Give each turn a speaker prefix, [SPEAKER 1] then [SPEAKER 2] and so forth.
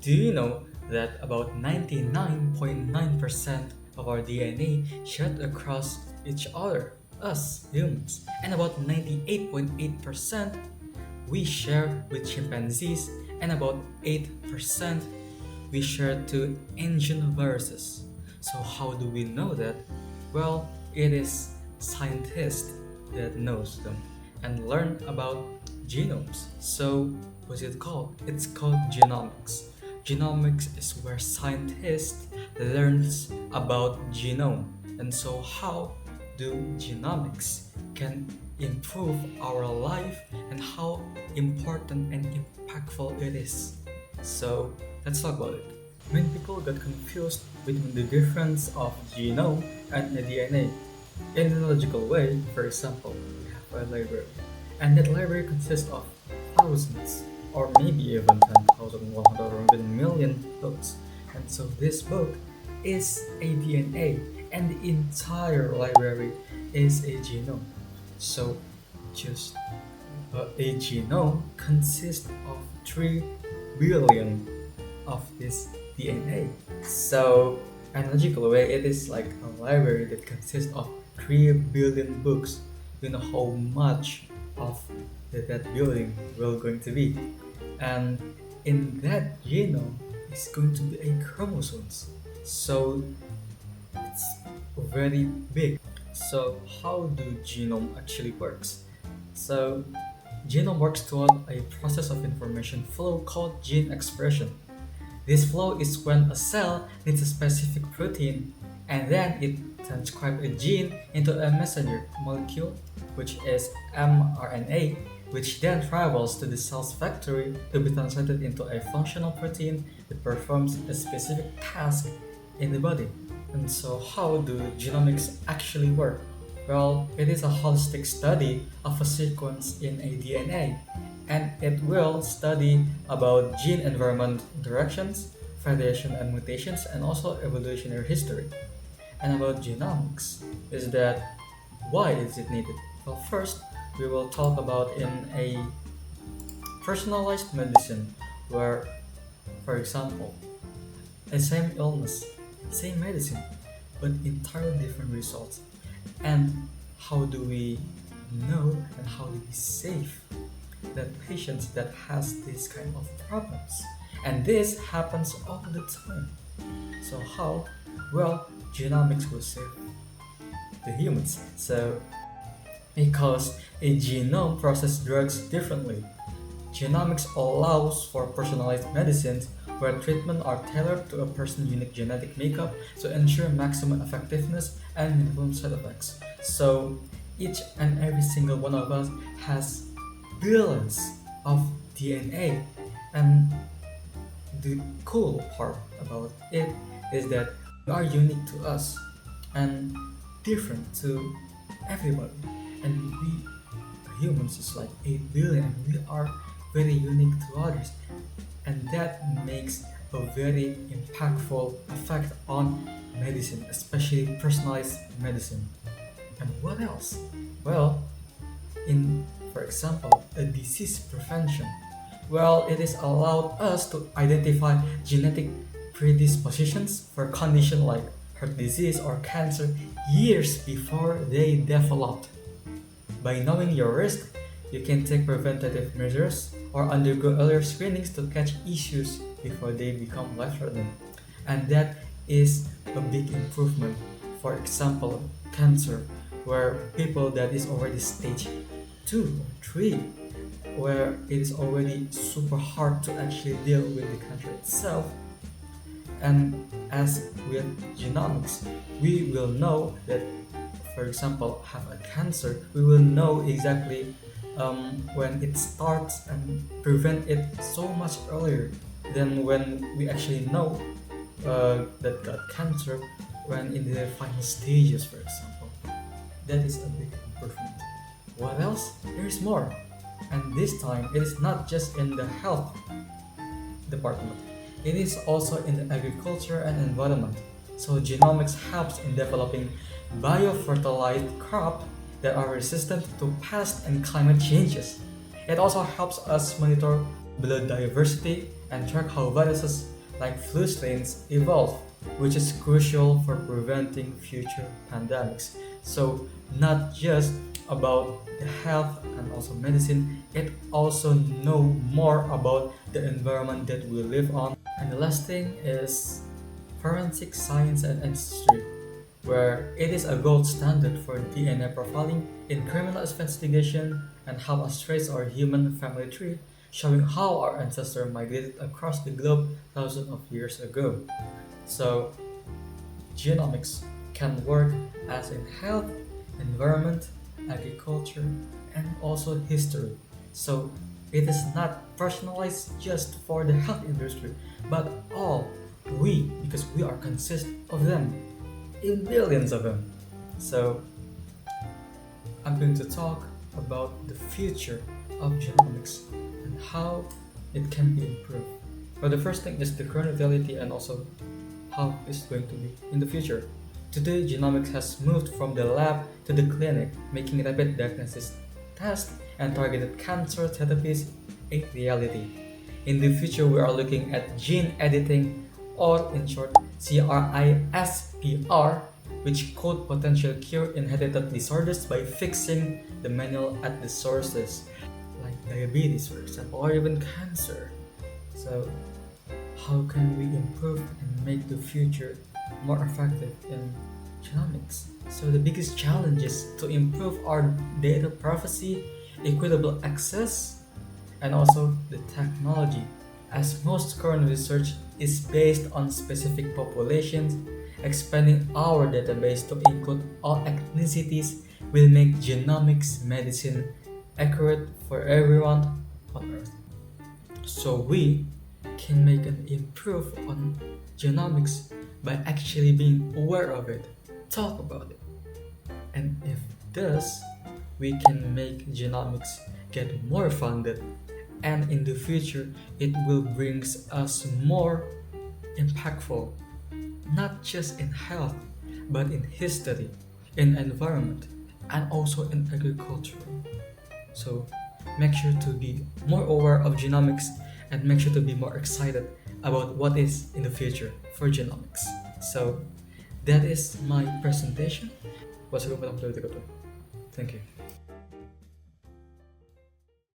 [SPEAKER 1] Do you know that about 99.9% of our DNA shared across each other, us humans, and about 98.8% we share with chimpanzees, and about 8% we share to ancient viruses. So how do we know that? Well, it is scientists that knows them and learn about genomes. So what's it called? It's called genomics. Genomics is where scientists learns about genome. And so how do genomics can improve our life and how important and impactful it is. So let's talk about it. Many people get confused between the difference of genome and the DNA. In a logical way, for example, we have a library, and that library consists of thousands, or maybe even 10,000, 100, or even million books. And so this book is a DNA, and the entire library is a genome. So just a genome consists of 3 billion of this DNA. So, analogical way, it is like a library that consists of 3 billion books. You know how much of that building will going to be. And in that genome is going to be a chromosomes. So it's very big. So how do genome actually works? So genome works toward a process of information flow called gene expression. This flow is when a cell needs a specific protein and then it transcribes a gene into a messenger molecule, which is mRNA, which then travels to the cell's factory to be translated into a functional protein that performs a specific task in the body. And so, how do genomics actually work? Well, it is a holistic study of a sequence in a DNA, and it will study about gene-environment interactions, variation and mutations, and also evolutionary history. And about genomics is that why is it needed? Well, first we will talk about in a personalized medicine where, for example, a same illness, same medicine, but entirely different results. And how do we know and how do we save that patients that has this kind of problems? And this happens all the time. So how? Well, genomics will save the humans. So because a genome processes drugs differently. Genomics allows for personalized medicines where treatments are tailored to a person's unique genetic makeup to ensure maximum effectiveness and minimum side effects. So each and every single one of us has billions of DNA, and the cool part about it is that we are unique to us and different to everybody. And we humans is like 8 billion, and we are very unique to others. And that makes a very impactful effect on medicine, especially personalized medicine. And what else? Well, in, for example, a disease prevention. Well, it is allowed us to identify genetic predispositions for conditions like heart disease or cancer years before they develop. By knowing your risk, you can take preventative measures or undergo earlier screenings to catch issues before they become life-threatening. And that is a big improvement. For example, cancer, where people that is already stage 2 or 3, where it is already super hard to actually deal with the cancer itself. And as with genomics, we will know that, for example, have a cancer, we will know exactly when it starts and prevent it so much earlier than when we actually know that got cancer when in the final stages, for example. That is a big improvement. What else? There is more. And this time, it is not just in the health department. It is also in the agriculture and environment. So genomics helps in developing biofertilized crops that are resistant to pest and climate changes. It also helps us monitor blood diversity, and track how viruses like flu strains evolve, which is crucial for preventing future pandemics. So, not just about the health and also medicine, it also know more about the environment that we live on. And the last thing is forensic science and ancestry, where it is a gold standard for DNA profiling in criminal investigation and help us trace our human family tree, showing how our ancestors migrated across the globe thousands of years ago. So, genomics can work as in health, environment, agriculture, and also history. So, it is not personalized just for the health industry, but all we, because we are consist of them, in billions of them. So, I'm going to talk about the future of genomics and how it can be improved. But the first thing is the current reality and also how it's going to be in the future. Today, genomics has moved from the lab to the clinic, making rapid diagnosis tests and targeted cancer therapies a reality. In the future, we are looking at gene editing, or in short, CRISPR, which could potentially cure inherited disorders by fixing the manual at the sources, like diabetes, for example, or even cancer. So, how can we improve and make the future more effective in genomics? So the biggest challenge is to improve our data privacy, equitable access, and also the technology, as most current research is based on specific populations. Expanding our database to include all ethnicities will make genomics medicine accurate for everyone on Earth. So we can make an improve on genomics by actually being aware of it, talk about it. And if thus, we can make genomics get more funded, and in the future it will bring us more impactful, not just in health, but in history, in environment, and also in agriculture. So make sure to be more aware of genomics and make sure to be more excited about what is in the future for genomics. So that is my presentation. Wassalamualaikum warahmatullahi wabarakatuh. Thank you.